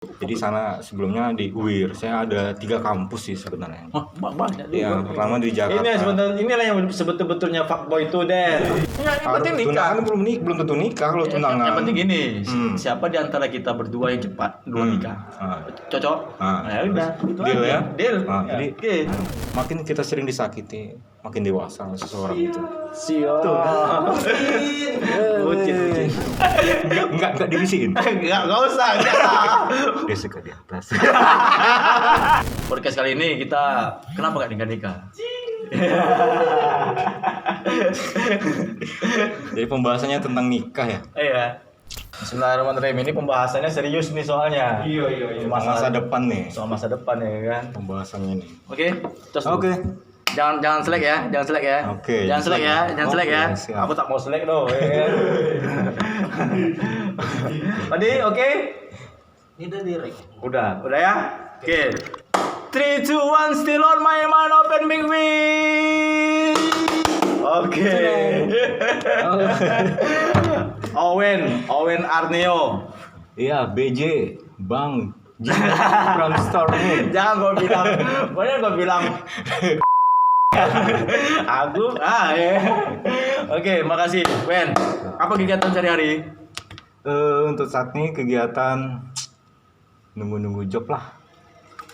Jadi sana sebelumnya di UIR, saya ada 3 kampus sih sebenarnya. Oh, banyak Yang pertama di Jakarta. Ini sebenarnya inilah yang sebetul-betulnya fuckboy itu, Den. Enggak, yang penting nikah. Tunangan belum tentu nikah kalau tunangan. Yang penting gini, siapa di antara kita berdua yang cepat dua nikah? Cocok? Ah. Nah, ya udah, itu Deal aja. ya? Deal. Ah, Ya, jadi oke. makin kita sering disakiti, makin dewasa seseorang itu. Siap. Bucin. Enggak dibisiin. Enggak usah. Dia suka di atas. Podcast kali ini kita kenapa gak nikah-nikah? Jadi pembahasannya tentang nikah ya. Iya. Bismillahirrahmanirrahim. Ini pembahasannya serius nih soalnya. Iya. Masa depan nih Soal masa depan ya kan. pembahasannya nih. Oke, terus Oke. Jangan selek ya, jangan selek ya. Oke, Jangan selek ya, jangan selek ya. Oke, siap. Aku tak mau selek doh. Ya kan? Tadi oke? Ini udah direk. Udah ya? Oke. 3, 2, 1, still on my mind, open big wing. Oke. Owen Arneo. Iya, BJ, Bang, from Stormy. Jangan gue bilang, pokoknya gue bilang aku ya. Oke, makasih Wen. Apa kegiatan sehari-hari? Untuk saat ini kegiatan nunggu job lah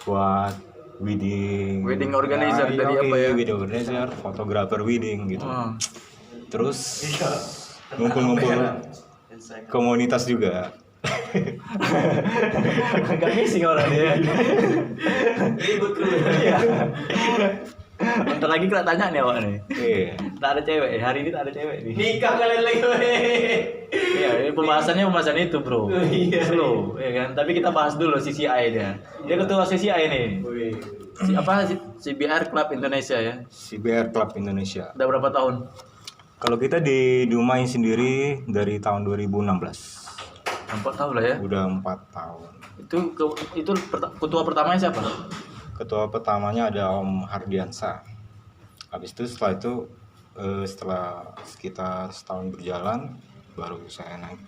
buat wedding organizer dari apa ya? wedding organizer, fotografer wedding gitu. Hmm. Terus ngumpul komunitas juga. Gak missing orang dia. Ribut dulu. Iya. Bentar lagi kita tanya nih awak nih. Iya. Tak ada cewek, hari ini tak ada cewek nih. Nikah kalian lagi. Iya, ini pembahasan itu, Bro. Iya. Slow, ya kan? Tapi kita bahas dulu CCI dia. Dia ketua CCI nih. CBR Club Indonesia ya. CBR Club Indonesia. Udah berapa tahun? Kalau kita di Dumai sendiri dari tahun 2016. 4 tahun lah ya. Udah 4 tahun. Itu ketua pertamanya siapa? Ketua pertamanya ada Om Hardiansa. Habis itu setelah sekitar setahun berjalan baru saya naik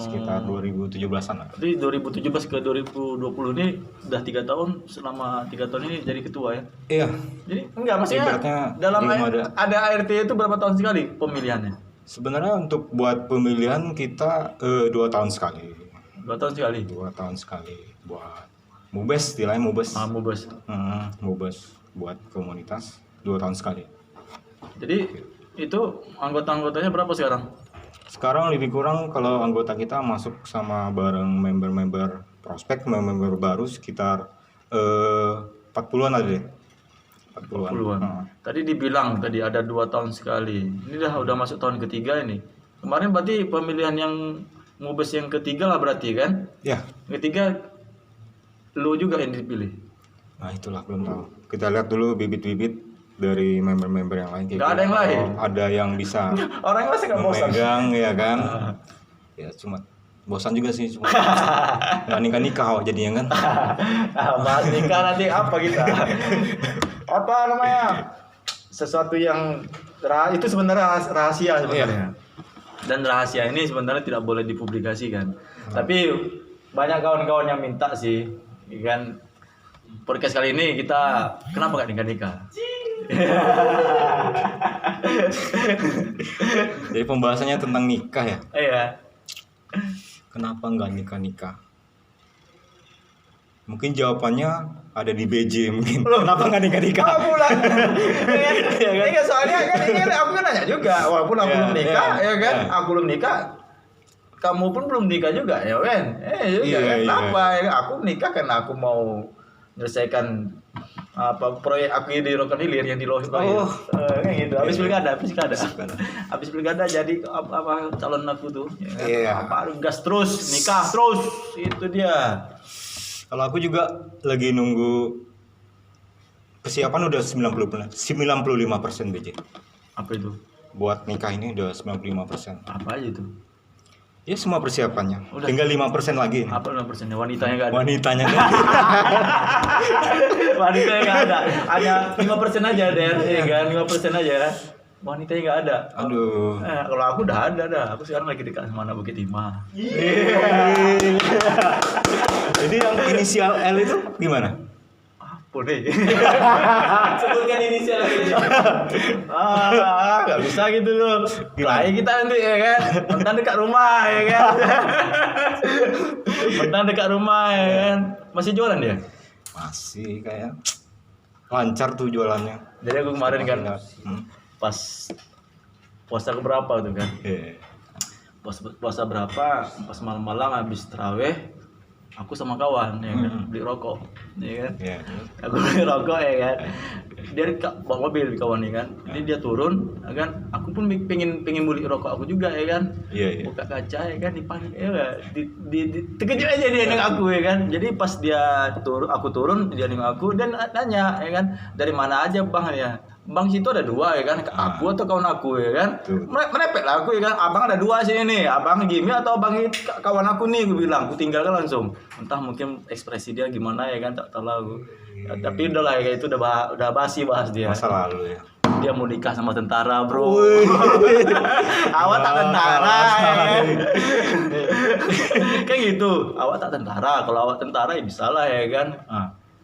sekitar 2017-an lah. Jadi 2017 ke 2020 ini udah 3 tahun. Selama 3 tahun ini jadi ketua ya. Iya. Jadi enggak maksudnya Ibaratnya dalam belum ada ART itu berapa tahun sekali pemilihannya? Sebenarnya untuk buat pemilihan kita 2 tahun sekali. 2 tahun sekali. 2 tahun sekali buat Mubes, istilahnya Mubes. Mubes. Mubes buat komunitas 2 tahun sekali. Jadi itu anggota-anggotanya berapa sekarang? Sekarang lebih kurang kalau anggota kita masuk sama bareng member-member prospek, member baru sekitar 40-an ada deh. 40-an. Tadi dibilang tadi ada 2 tahun sekali. Ini udah masuk tahun ketiga ini. Kemarin berarti pemilihan yang Mubes yang ketiga lah berarti kan? Ya. Ketiga lu juga yang dipilih. Nah itulah belum tahu. Kita lihat dulu bibit-bibit dari member-member yang lain. Nggak ada yang lain? Ada yang bisa Orang yang masih nggak bosan. memegang ya kan. Ya cuma bosan juga sih cuma nggak nikah jadinya kan. Bahas nikah nanti apa kita? Apa namanya? Sesuatu yang itu sebenarnya rahasia sebenarnya. Dan rahasia ini sebenarnya tidak boleh dipublikasikan. Tapi banyak kawan-kawan yang minta sih, kan? Podcast kali ini kita kenapa gak nikah-nikah? Jadi pembahasannya tentang nikah ya. Iya. Kenapa nggak nikah? Mungkin jawabannya ada di BJ mungkin. Kenapa nggak nikah? Aku pulang. Iya, soalnya kan ini aku kan nanya juga, walaupun aku belum nikah, ya kan? Aku belum nikah. Kamu pun belum nikah juga, ya kan? Juga kan? Kenapa? Aku nikah karena aku mau menyelesaikan proyek aku di Rokan Hilir yang di Lohir. Kayak gitu. Habis pilkada jadi calon aku tuh. Ya kan? Apa gas terus, nikah terus. Itu dia. Kalau aku juga lagi nunggu persiapan udah 95% BJ. Apa itu? Buat nikah ini udah 95%. Apa aja itu? Ya semua persiapannya. Udah. Tinggal 5% lagi. Apa 5%-nya? Wanitanya nggak ada. Wanitanya kan. Wanitanya nggak ada. Hanya 5% aja, Der. Iya kan? 5% aja. wanitanya nggak ada. Aduh. Kalau aku udah ada dah. Aku sekarang lagi dekat sama anak Bukit Timah. Jadi yang inisial L itu gimana? Apa deh? Sebutkan inisial lagi. Nggak bisa gitu loh. Kelahi kita nanti ya kan. Mentang dekat rumah ya kan. Mentang dekat rumah ya kan. Masih jualan dia? Masih kayak lancar tuh jualannya. Jadi aku kemarin kan pas puasa keberapa tuh kan? Puasa berapa? Pas malam-malam habis tarawih, aku sama kawan ya kan beli rokok, ya kan? Iya. Aku beli rokok ya kan. Dia bawa mobil kawan ya kan. Jadi dia turun, ya kan? Aku pun pengen beli rokok aku juga ya kan. Iya. Buka kaca ya kan, dipanggil ya kan? Terkejut aja dia nengok aku ya kan. Jadi pas dia aku turun, dia nengok aku dan nanya ya kan, dari mana aja bang ya? Bang situ ada dua ya kan, aku atau kawan aku ya kan. Merepet lah aku ya kan, abang ada dua sini nih, abang Jimmy atau abang kawan aku nih, gue bilang, aku tinggalkan langsung. Entah mungkin ekspresi dia gimana ya kan, tak tahu aku. Ya, tapi udah lah ya, itu udah basi bahas dia. Masa lalu ya. Dia mau nikah sama tentara bro. Awak tak tentara ya kan. Kayak gitu, awak tak tentara, kalau awak tentara ya bisa lah ya kan.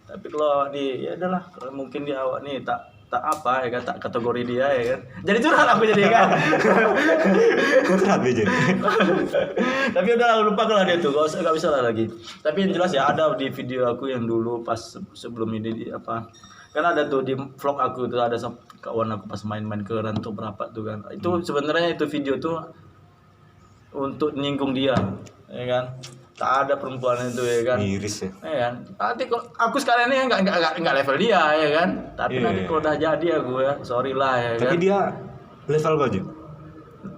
Tapi kalau ya udahlah, kalau mungkin dia awak nih tak apa ya kan, tak kategori dia ya kan. Jadi curhat aku jadi kan. Curhat dia jadi. Tapi udah lupa kalau dia tuh, nggak bisa lah lagi. Tapi yang jelas ya ada di video aku yang dulu pas sebelum ini apa. Kan ada tuh di vlog aku tuh ada kawan aku pas main-main ke Ranto berapa tuh kan. Itu sebenarnya itu video tuh untuk nyinggung dia, ya kan. Tak ada perempuan itu ya kan. Miris ya. Ya kan. Nanti aku sekarang ini enggak level dia ya kan. Tapi nanti kalau udah jadi aku ya, sorry lah ya kan. Tapi dia level gak juga?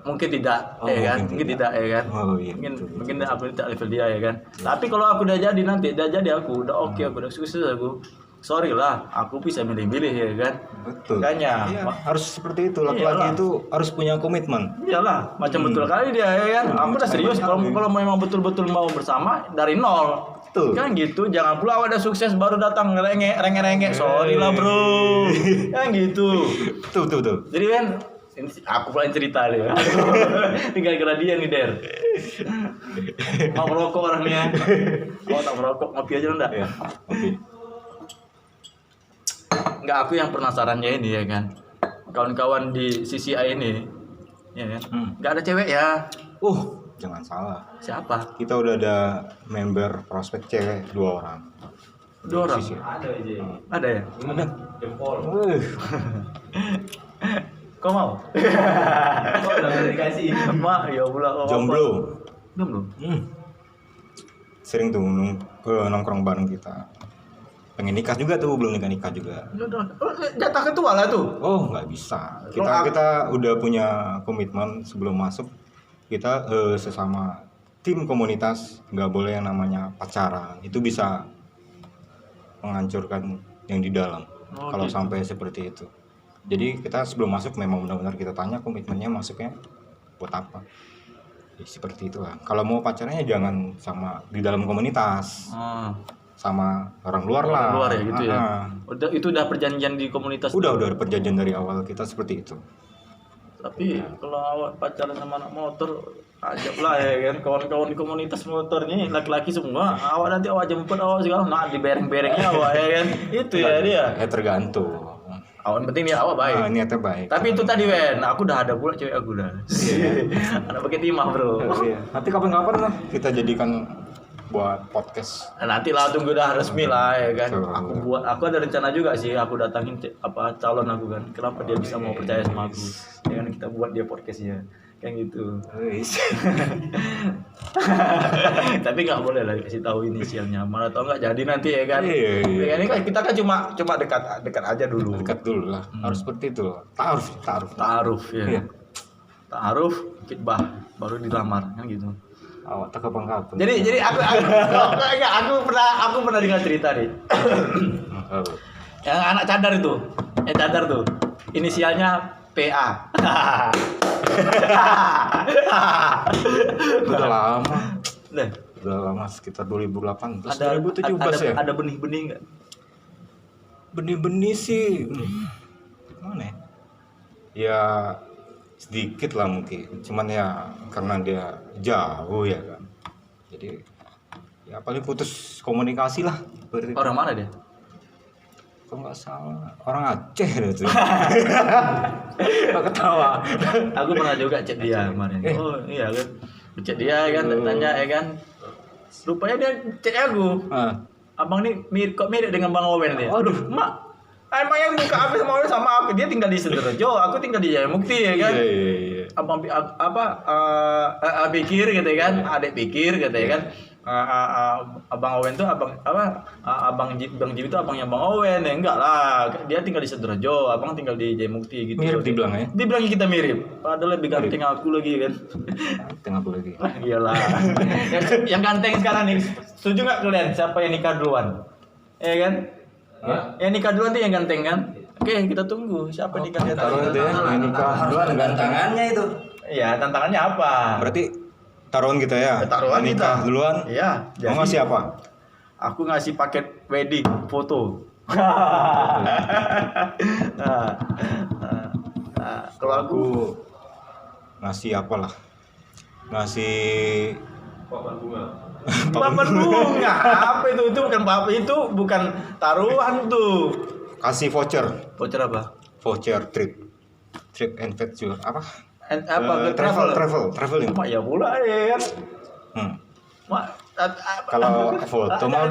Mungkin tidak ya kan. Mungkin tidak ya kan. Oh iya. Mungkin aku tidak level dia ya kan. Tapi kalau aku udah jadi nanti, udah jadi aku udah oke, aku udah sukses aku. Sorry lah, aku bisa milih-milih ya kan. Betul. Makanya iya, harus seperti itu. Laki-laki itu harus punya komitmen. Iyalah, macam betul kali dia ya kan. Aku udah serius kalau memang betul-betul mau bersama dari nol. Betul. Kan gitu, jangan pula awak udah sukses baru datang rengek. Sorry lah bro. Kan gitu. Betul. Jadi kan ini aku pula yang cerita deh. Tinggal kira dia nih Der. Mau merokok orangnya. Mau tak merokok, ngopi aja enggak? Iya. Oke. Enggak, aku yang penasarannya ini ya kan. Kawan-kawan di CCI ini ya kan. Enggak ada cewek ya. Jangan salah. Siapa? Kita udah ada member prospek cewek 2 orang. 2 orang? Ada aja. Ada ya? Ada. Jempol. Kau mau? Kok udah dikasih? Mak, ya pula. Jomblo. Jomblo? Sering tuh nongkrong bareng kita. Pengen nikah juga tuh, belum nikah juga. Jatah ketua lah tuh. Oh, nggak bisa. Kita udah punya komitmen sebelum masuk. Kita sesama tim komunitas nggak boleh yang namanya pacaran. Itu bisa menghancurkan yang di dalam. Kalau gitu. sampai seperti itu. Jadi kita sebelum masuk memang benar-benar kita tanya komitmennya masuknya buat apa. Ya, seperti itulah. Kalau mau pacarnya jangan sama di dalam komunitas. Sama orang luar lah. Orang luar ya gitu ya. Itu udah perjanjian di komunitas. Udah ada perjanjian dari awal kita seperti itu. Tapi kalau awak pacaran sama anak motor, ajab lah ya kan. Kawan-kawan di komunitas motor ini laki-laki semua. Awak nanti awak jemput awak segala, nah di bereng-berengnya awak ya kan. Itu ya dia. Ya tergantung. Awak penting dia awak baik. Niatnya baik. Tapi itu tadi Wen, aku udah ada pula cewek aku udah. Anak Bukit Timah bro. Iya. Nanti kapan-kapan lah kita jadikan buat podcast. Nah, nanti lah tunggu dah resmi lah ya kan. Betul. Aku ada rencana juga sih, aku datangin calon aku kan. Kenapa dia bisa mau percaya sama aku? Ya kan kita buat dia podcastnya kayak gitu. Tapi nggak boleh lah kasih tahu inisialnya. Mana tau nggak jadi nanti ya kan. Iya. Ya, ini kan kita kan cuma dekat aja dulu. Dekat dulu lah. Harus seperti itu. Taaruf ya. Iya. Taaruf, kitbah, baru dilamar kan gitu. Awak tak kapan-kapan. Jadi aku pernah dengar cerita nih. Yang anak cadar itu, cadar tuh, inisialnya PA. Udah lama. Deh. Udah lama sekitar 2008 terus Ada 2017 ya. Ada benih-benih nggak? Benih-benih sih. Mana ya? Ya sedikit lah mungkin, cuman ya karena dia jauh ya kan, jadi ya paling putus komunikasi lah. Orang mana dia? Kok nggak salah orang Aceh itu. Kok ketawa. Aku pernah juga chat dia kemarin. Oh iya kan, chat dia kan, tanya ya kan. Rupanya dia chat aku. Abang nih kok mirip dengan Bang Owen dia. Aduh, mak. Emang yang buka apa sama Owen sama aku? Dia tinggal di Sidoarjo, aku tinggal di Jayamukti ya kan. Iya. Abang pikir gitu ya kan, adik pikir gitu ya kan. Abang Owen tuh Bang Jim itu abangnya Bang Owen ya, enggak lah, dia tinggal di Sidoarjo, abang tinggal di Jayamukti gitu. Mirip dibilangnya. Dibilangnya kita mirip, padahal lebih ganteng aku lagi kan. Tengah aku lagi. Iyalah. yang ganteng sekarang nih, setuju nggak kalian siapa yang nikah duluan? Ya kan? Yang nikah duluan tuh yang ganteng kan? Oke, kita tunggu siapa nikah di atas. Taruh itu ya, yang nikah duluan Tantangannya itu. Iya, tantangannya apa? Berarti taruhan kita ya. Taruhan yang nikah kita. duluan. Iya. Mau ngasih apa? Aku ngasih paket wedding foto. Kalau aku ngasih apa lah? Ngasih papan bunga. Apa itu? Itu bukan apa itu bukan taruhan tuh. kasih voucher. Voucher apa? Voucher trip and adventure apa? Traveling. Mak ya pula ya kan. Mak Kalau foto mah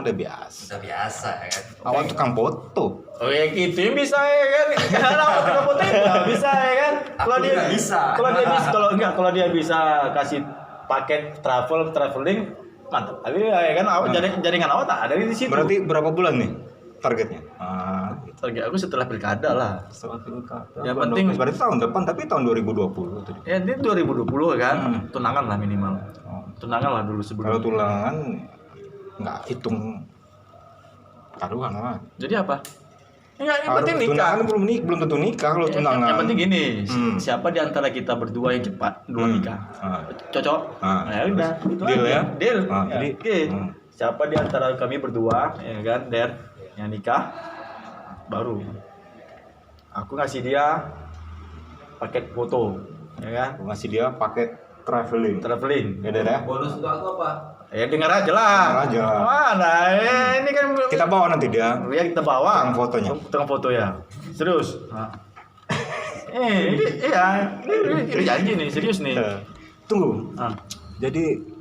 udah biasa. Udah biasa ya kan. Awak tukang foto. Oh ya gitu yang bisa ya kan. Kalau tukang foto nggak bisa ya kan. Kalau dia bisa. Kalau dia bisa kasih paket traveling mantap. Tapi ya kan jaringan awak tak ada di situ. Berarti berapa bulan nih targetnya? Target aku setelah pilkada lah. Setelah pilkada. Yang penting berarti tahun depan, tapi tahun 2020 tadi. ya ini 2020 kan. Tunangan lah minimal. Tunangan lah dulu sebelum. Kalau tunangan nggak hitung taruhan lah. Jadi apa? Yang penting nikah. Tunangan belum tentu nikah kalau tunangan. Yang penting gini, siapa di antara kita berdua yang cepat dua nikah? Cocok? Ya udah, itu Deal aja. ya? Deal. Jadi Oke. Siapa di antara kami berdua ya kan, yang nikah baru aku ngasih dia paket foto ya kan, aku ngasih dia paket traveling. ya ya. Bonus untuk aku apa? ya dengar aja lah. Dengar aja. Mana ini kan Kita bawa nanti dia. ya kita bawa Tukang fotonya. tukang foto ya serius. Ini janji nih serius nih. Tunggu. Jadi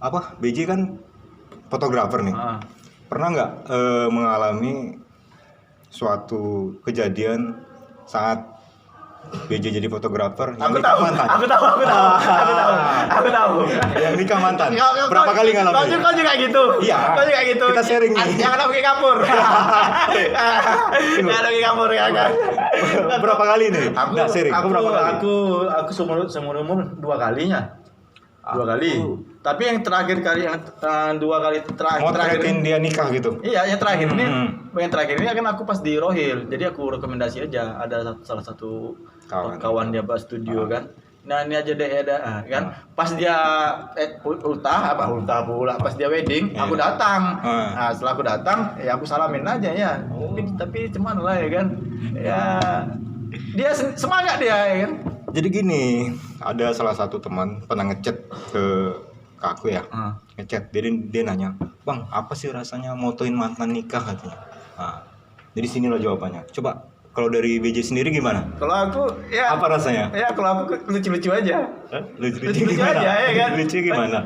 apa? BJ kan fotografer nih. Pernah nggak mengalami suatu kejadian saat BJ jadi fotografer yang nikah mantan? Aku tahu. Yang nikah mantan. Berapa kali ngalamin? Kau juga gitu. Iya. Kau juga gitu. Kita sharing nih. Jangan pakai kapur. Jangan pakai kapur ya kan. Berapa kali nih? Sharing. Berapa kali? Aku seumur umur 2 kalinya. 2 kali. Tapi yang terakhir kali yang 2 kali Mau terakhir terakhir dia nikah gitu. Iya, yang terakhir ini kan aku pas di Rohil. Jadi aku rekomendasi aja ada salah satu kawan dia pas studio kan. Nah, ini aja deh ada kan. Pas dia ultah pula pas dia wedding, aku datang. Nah, setelah aku datang, ya aku salamin aja ya. Tapi cuman lah ya kan. Ya dia semangat dia ya kan. Jadi gini, ada salah satu teman pernah ngechat ke aku ya, ngechat. Dia nanya, "Bang, apa sih rasanya motoin mantan nikah?" katanya. Jadi sini loh jawabannya. Coba kalau dari BJ sendiri gimana? Kalau aku ya apa rasanya? Ya kalau aku lucu-lucu aja. Lucu gimana? Aja ya kan. Lucu gimana?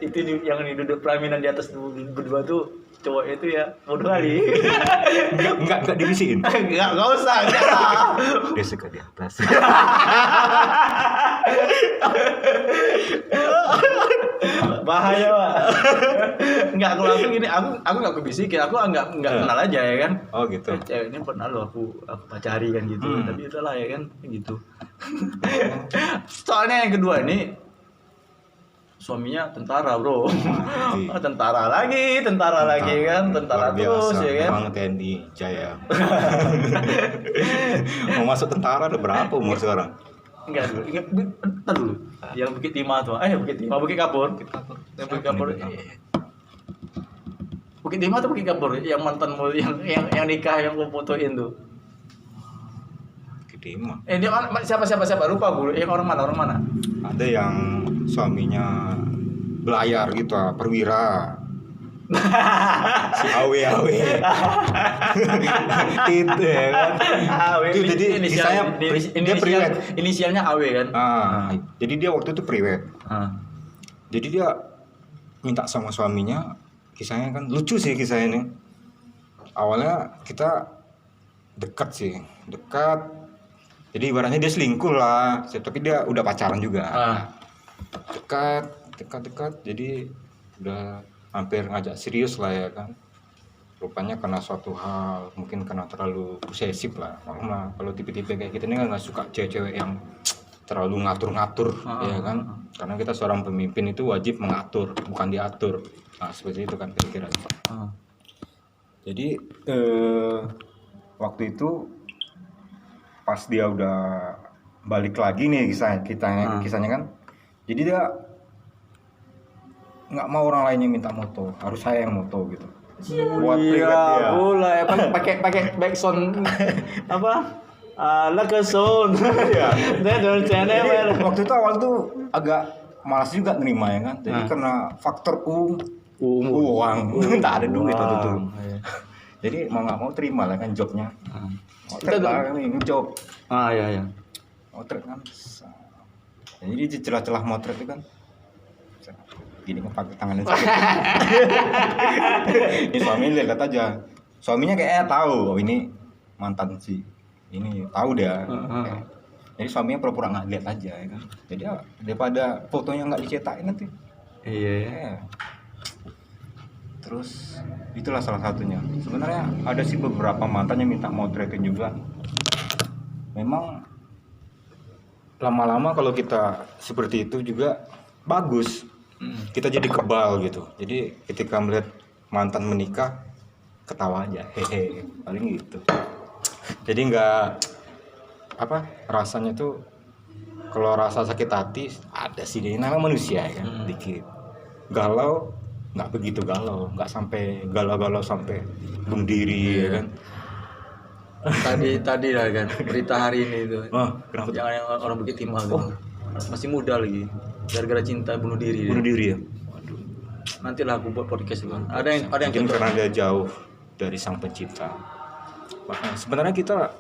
Itu yang duduk pelaminan di atas berdua tuh cowok itu ya bodoh kali. Enggak dibisikin. Enggak usah. Dia suka di atas. Bahaya, Pak. Enggak, kalau aku gini, aku enggak kebisikin, aku enggak kenal aja ya kan. Oh gitu. Cewek ini pernah lo aku pacari kan gitu. Tapi udahlah ya kan gitu. Soalnya yang kedua ini suaminya tentara, bro. Tentara lagi kan, tentara terus ya kan. Memang TNI Jaya. Mau masuk tentara udah berapa umur sekarang? Enggak dulu. Yang Bukit Timah tuh. Bukit Timah, Bukit Kapur. Yang Bukit Kapur. Bukit Timah atau Bukit Kapur yang mantanmu yang nikah yang kau fotoin tuh? Kedima. Dia siapa lupa gue. Yang orang mana? Ada yang suaminya belayar gitu, perwira. Si Awe. Itu ya kan. Itu jadi kisahnya dia priwet. Inisialnya Awe kan. Jadi dia waktu itu priwet. Jadi dia minta sama suaminya, kisahnya kan lucu sih kisahnya ini. Awalnya kita dekat. Jadi ibaratnya dia selingkuh lah, tapi dia udah pacaran juga. Dekat. Jadi udah hampir ngajak serius lah ya kan. Rupanya karena suatu hal, mungkin karena terlalu posesif lah. Mama kalau tipe-tipe kayak kita ini kan nggak suka cewek-cewek yang terlalu ngatur-ngatur, ya kan. Karena kita seorang pemimpin itu wajib mengatur, bukan diatur. Nah seperti itu kan kira-kira. Jadi waktu itu pas dia udah balik lagi nih kisahnya kan. Jadi dia nggak mau orang lainnya minta moto, harus saya yang moto gitu. Buat Iya, boleh pakai backsound apa? Lakesound. Iya. Jadi Waktu itu awal tuh agak malas juga nerima ya kan. Jadi karena faktor uang, tak ada duit waktu itu. Jadi mau nggak mau terima lah kan jobnya. Motret lah ini job. Iya. Motret kan. Jadi di celah-celah motret itu kan gini kan pakai tangannya ini suaminya lihat aja, suaminya kayaknya tahu ini mantan si ini, tahu dia. Jadi suaminya pura-pura nggak lihat aja ya kan. Jadi daripada fotonya nggak dicetakin nanti. Iya. Terus itulah salah satunya. Sebenarnya ada sih beberapa mantan yang minta motretin juga. Memang lama-lama kalau kita seperti itu juga bagus. Kita jadi kebal gitu. Jadi ketika melihat mantan menikah, ketawa aja, hehe, paling gitu. Jadi nggak rasanya tuh, kalau rasa sakit hati ada sih, dia namanya manusia ya kan, dikit. Galau nggak begitu galau, nggak sampai galau-galau sampai bunuh diri ya kan. Tadi lah kan berita hari ini itu. Kenapa? Jangan yang orang Bukit Timah gitu. Masih muda lagi. Gara-gara cinta bunuh diri ya. Waduh. Nantilah aku buat podcast itu. Ada yang mungkin karena dia jauh dari sang pencipta. Makanya sebenarnya kita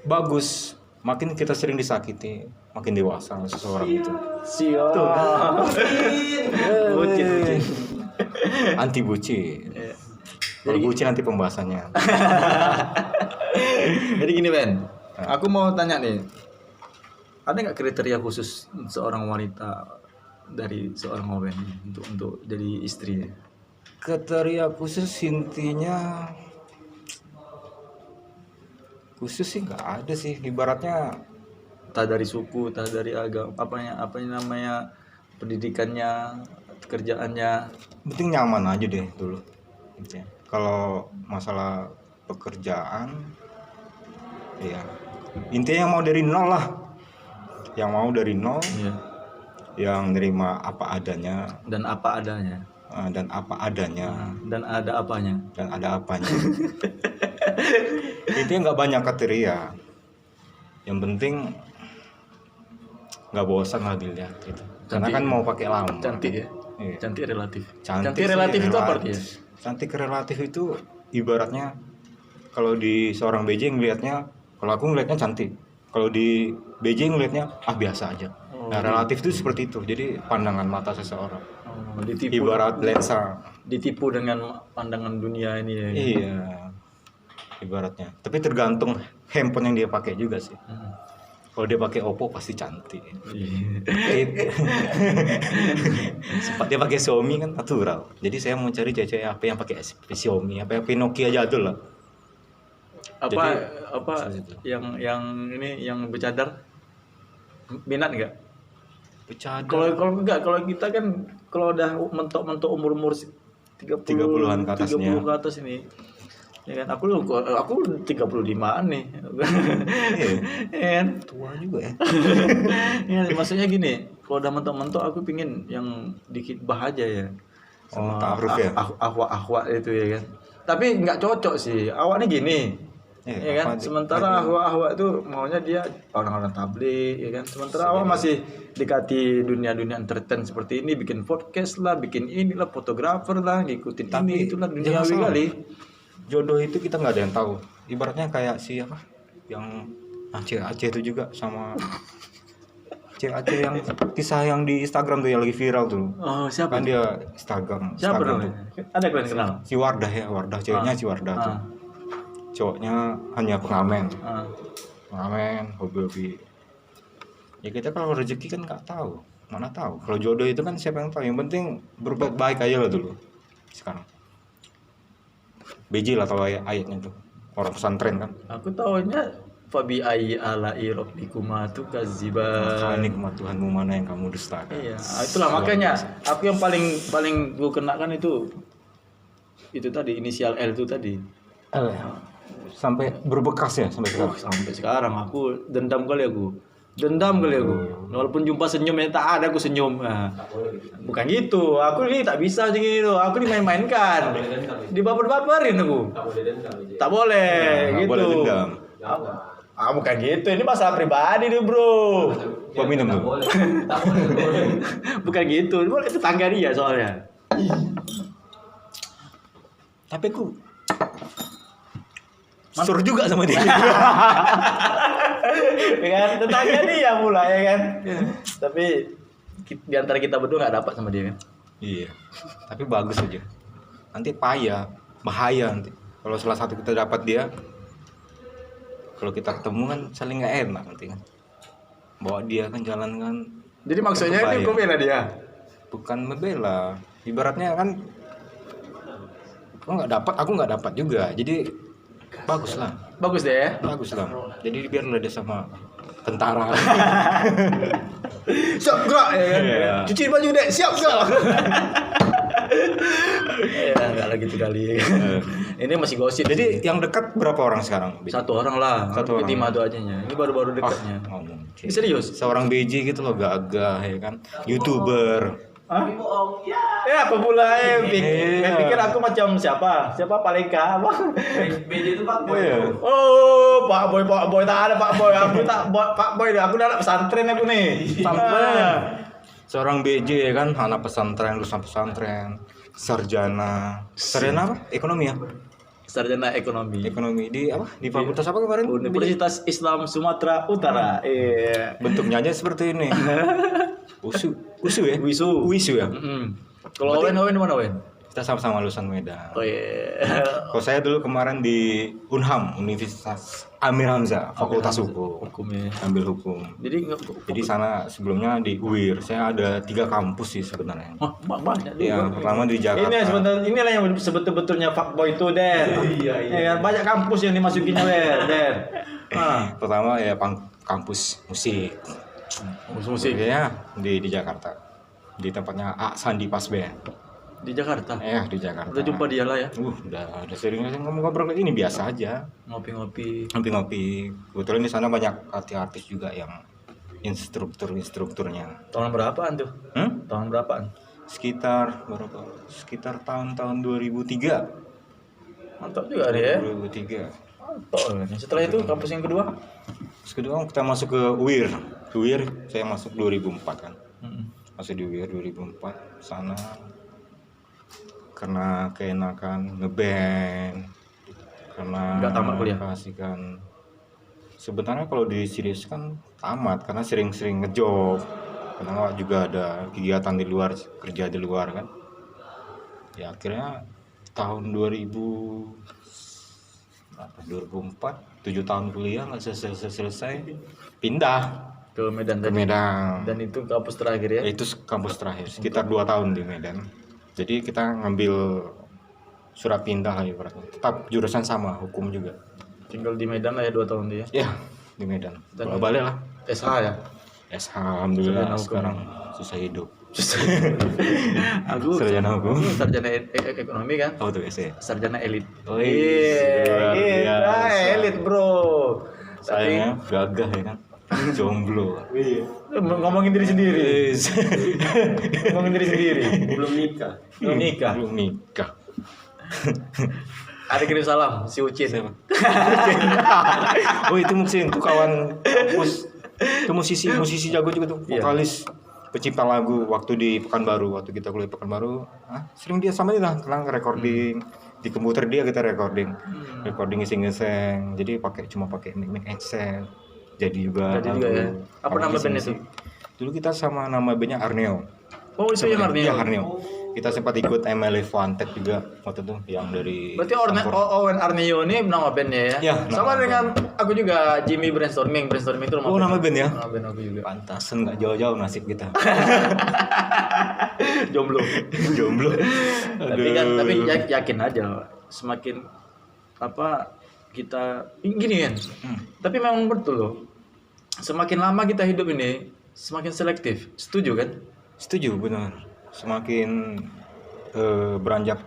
bagus, makin kita sering disakiti, makin dewasa seseorang itu. Siap. Bucin. Anti bucin. Jadi bucin nanti pembahasannya. Jadi gini Ben, aku mau tanya nih, ada nggak kriteria khusus seorang wanita dari seorang Owen untuk jadi istri? Kriteria khusus intinya khusus sih nggak ada sih, ibaratnya Tak dari suku, tak dari agama, apa namanya pendidikannya, kerjaannya. penting nyaman aja deh dulu. Kalau masalah pekerjaan, ya intinya mau dari nol lah. Yang mau dari nol, yang nerima apa adanya dan apa adanya. Dan ada apanya. Intinya nggak banyak kriteria. Yang penting nggak bosan lah dilihat gitu. Karena kan mau pakai lama. Cantik ya. Iya. Cantik relatif. Cantik relatif itu apa relatif. artinya? Cantik relatif itu ibaratnya kalau di seorang BJ ngelihatnya, kalau aku ngelihatnya cantik. Kalau di BJ ngelihatnya biasa aja. Nah, relatif itu seperti itu. Jadi pandangan mata seseorang. Ditipu, Ibarat lensa. ditipu dengan pandangan dunia ini ya. Iya. Ibaratnya. Tapi tergantung handphone yang dia pakai juga sih. Kalau dia pakai Oppo pasti cantik. Sempat dia pakai Xiaomi kan natural. Jadi saya mau cari cewek apa yang pakai Xiaomi, apa Nokia jadul lah. Yang ini yang bercadar minat nggak? Bercadar. Kalau enggak, kalau kita kan kalau udah mentok-mentok umur 30-an ke atasnya. 30 ke atas ini. Ya kan aku 35-an nih. Iya. Tua juga ya. Ya, maksudnya gini, kalau udah mentok-mentok aku pingin yang dikit bah aja ya. sama ta'aruf ya? ahwa itu ya kan. Tapi nggak cocok sih. Awak nih gini. Ya kan, sementara ahwa itu maunya dia orang-orang tabligh, ya kan. Sementara awak masih dekati dunia-dunia entertain seperti ini, bikin podcast lah, bikin inilah, fotografer lah, ngikutin ini itulah duniawi kali. Jodoh itu kita nggak ada yang tahu. Ibaratnya kayak si apa, yang Aceh itu juga sama Aceh yang kisah yang di Instagram tuh yang lagi viral tuh. Oh, siapa? Kan dia Instagram Siapa tuh. namanya? Ada kalian kenal? Si Wardah ya, Wardah ceweknya si Wardah tuh. Cowoknya hanya pengamen. Pengamen, hobi-hobi. Ya kita kalau rezeki kan nggak tahu, mana tahu. Kalau jodoh itu kan siapa yang tahu. Yang penting berbuat baik aja lah dulu. Sekarang. BJ lah tahu ayatnya tuh. Orang pesantren kan. Aku tahunya Fabi ai ala rabbikuma tukadziban. Maka nikmat Tuhanmu mana yang kamu dustakan. Iya, itulah makanya aku yang paling gue kenakan itu tadi inisial L itu tadi. L ya? Sampai berbekas ya sampai sekarang. Sampai sekarang aku dendam kali aku. Walaupun jumpa senyum ya tak ada aku senyum. Nah, bukan gitu. Aku ini tak bisa sih gitu. Aku dimain-mainkan. Dibaper-baperin aku. Tak boleh gitu. Boleh dendam. Bukan gitu. Ini masalah pribadi nih, Bro. Gua minum tuh. Bukan gitu. Ini tetangga dia soalnya. Tapi aku sur juga sama dia. Kan tetangga dia pula ya kan. Tapi di antara kita berdua nggak dapat sama dia kan. Iya. Tapi bagus aja. Nanti bahaya nanti. Kalau salah satu kita dapat dia, kalau kita ketemu kan saling nggak enak nanti kan. Bawa dia kan jalan kan. Jadi maksudnya ini kok bela dia? Bukan membela. Ibaratnya kan aku nggak dapat juga. Jadi bagus lah. Bagus deh ya. Bagus lah. Jadi biarlah dia sama tentara. Siap gerak ya kan. Iya. Cuci baju dek, siap gerak. Ya enggak lagi gitu kali. Ini masih gosip. Jadi yang dekat berapa orang sekarang? Satu orang lah. Satu orang. Timah tuh ajanya. Ini baru-baru dekatnya. Ngomong. Ini serius? Seorang BJ gitu loh, gagah ya kan. YouTuber. Hah? Ya apa pula ya? Pikir aku macam siapa? Siapa Paleka? Apa? BJ itu Pak Boy. Iya. Oh, Pak Boy tak ada Pak Boy. Aku tak Pak Boy. Aku udah pesantren aku nih. Pesantren. Seorang BJ ya kan, anak pesantren, lulusan pesantren, sarjana apa? Ekonomi ya? Sarjana ekonomi. Ekonomi di apa? Di fakultas apa kemarin? Universitas Islam Sumatera Utara. Iya. Bentuknya aja seperti ini. Usu ya? Wisu ya? Kalau Owen di mana Owen? Kita sama-sama lulusan Medan. Oh iya. Kalau saya dulu kemarin di Unham, Universitas Amir Hamzah, Fakultas Hukum. Hukumnya. Ambil hukum. Jadi sana sebelumnya di UIR. Saya ada 3 kampus sih sebenarnya. Oh, banyak. Yang pertama di Jakarta. Ini sebenarnya inilah yang sebetul-betulnya fuckboy itu, Den. Iya. Banyak kampus yang dimasukinnya, Den. Pertama ya kampus musik. Musik Ya di Jakarta. Di tempatnya Sandi Pasben. di Jakarta. Di Jakarta. Udah jumpa dia lah ya. Udah sering ngobrol kayak ini biasa aja. Ngopi-ngopi. Kebetulan di sana banyak artis-artis juga yang instrukturnya. Tahun berapaan tuh? Tahun berapaan? Sekitar tahun-tahun 2003. Mantap juga dia. 2003. Mantap. Setelah itu kampus yang kedua? Kedua kita masuk ke UIR. UIR saya masuk 2004 kan. Masuk di UIR 2004 sana karena keenakan ngeband, karena nggak tamat kuliah. Kasihkan. Sebenarnya kalau diseriuskan tamat karena sering-sering ngejob. Karena juga ada kegiatan di luar, kerja di luar kan. Ya akhirnya tahun 2004, 7 tahun kuliah nggak selesai, pindah ke Medan. Dan itu kampus terakhir ya? Itu kampus terakhir, sekitar 2 tahun di Medan. Jadi kita ngambil surat pindah lah ibaratnya. Tetap jurusan sama, hukum juga. Tinggal di Medan lah ya 2 tahun dia? Ya, di Medan. Balik lah. SH ya? SH, alhamdulillah sekarang susah hidup. Aku sarjana hukum. Sarjana ekonomi kan? Oh tuh SE. Sarjana elit. Oh iya. Elit bro. Sayangnya gagah ya kan. Jomblo. Iya. Ngomongin diri sendiri. Ngomongin diri sendiri. Belum nikah. Belum nikah. Belum nikah. Ada kirim salam si Ucin. Siapa? Oh itu Muxin, itu kawan kampus. Itu musisi jago juga tuh, Iya. vokalis pencipta lagu waktu di Pekanbaru, waktu kita kuliah Pekanbaru. Sering dia sama dia lah, recording di komputer dia kita recording iseng-iseng. Jadi cuma pakai mic headset. Jadi juga ya. Apa nama bandnya itu? Dulu kita sama nama bandnya Arneo. Oh itu yang Arneo. Iya, Arneo. Kita sempat ikut MLE Wanted juga waktu itu yang dari Berarti Owen Arneo ini nama bandnya ya? Iya, Sama nama dengan aku juga Jimmy Brainstorming itu nama Oh, nama band ya? Nama band aku juga. Pantasan nggak jauh-jauh nasib kita. Jomblo. Jomblo. tapi yakin aja semakin apa kita gini kan. Tapi memang betul loh. Semakin lama kita hidup ini semakin selektif. Setuju kan? Setuju, benar. Semakin beranjak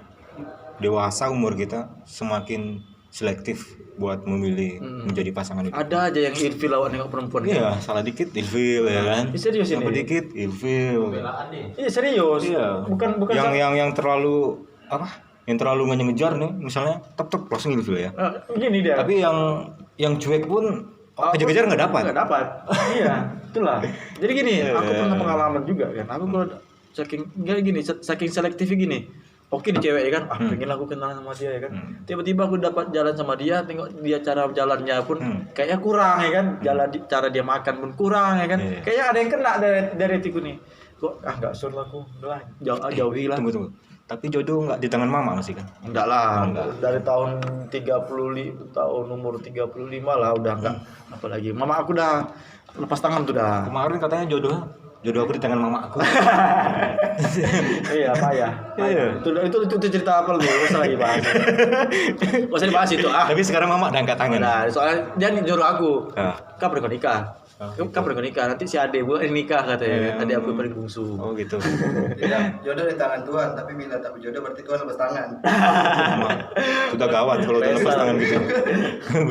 dewasa umur kita, semakin selektif buat memilih menjadi pasangan itu. Ada aja yang ilfil awak nengok perempuan. Iya, salah dikit ilfil ya kan. Serius ini? Salah dikit ilfil. Iya serius. Iya. Bukan yang terlalu apa? Yang terlalu ngejar nih, misalnya tep langsung ilfil ya. gini dia. Tapi yang cuek pun kejar-kejar nggak dapat. Nggak dapat. Iya, itulah. Jadi gini, aku pernah pengalaman juga kan. Aku kalau saking selektif gini. Oke nih cewek ya kan, pengen aku kenalan sama dia ya kan. Tiba-tiba aku dapat jalan sama dia, tengok dia cara jalannya pun kayaknya kurang ya kan. Cara dia makan pun kurang ya kan. Kayaknya ada yang kena dari hatiku nih. Kok nggak sur lah aku, udah jauhi lah. Tunggu. Tapi jodoh nggak di tangan mama masih kan? Enggak lah, dari tahun 30 tahun umur 35 lah udah enggak. Apalagi mama aku udah lepas tangan tuh dah. Kemarin katanya jodoh aku di tangan mama aku. Iya, payah. Itu cerita apa lu? Enggak usah lagi bahas. Enggak usah dibahas itu. Tapi sekarang mama udah angkat tangan. Nah, soalnya dia nyuruh aku. Kapan kau nikah? Kapan kau nikah? Nanti si Ade buat nikah katanya. Ade aku paling bungsu. Oh gitu. Jodoh di tangan Tuhan, tapi bila tak berjodoh berarti Tuhan lepas tangan. Sudah gawat kalau udah lepas tangan gitu.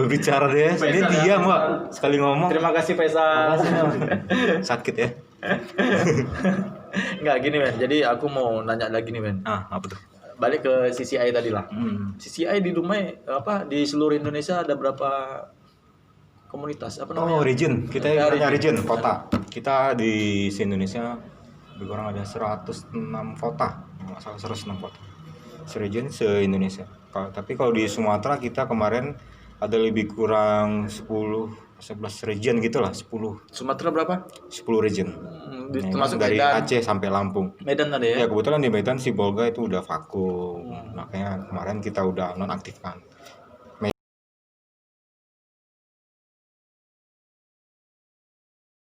Berbicara deh. Dia diam, Mbak. Sekali ngomong. Terima kasih Faisal. Sakit ya. Enggak gini men. Jadi aku mau nanya lagi nih men. Apa tuh? Balik ke CCI tadi lah. CCI di Dumai di seluruh Indonesia ada berapa komunitas apa namanya? Oh, region. Kita punya region kota. Kita di Indonesia lebih kurang ada 106 kota. Enggak salah 106 kota. Se-region se-Indonesia. Tapi kalau di Sumatera kita kemarin ada lebih kurang 11 region gitulah, 10. Sumatera berapa? 10 region. Termasuk dari Medan. Aceh sampai Lampung. Medan ada ya? Ya kebetulan di Medan si Bolga itu udah vakum. Makanya kemarin kita udah nonaktifkan.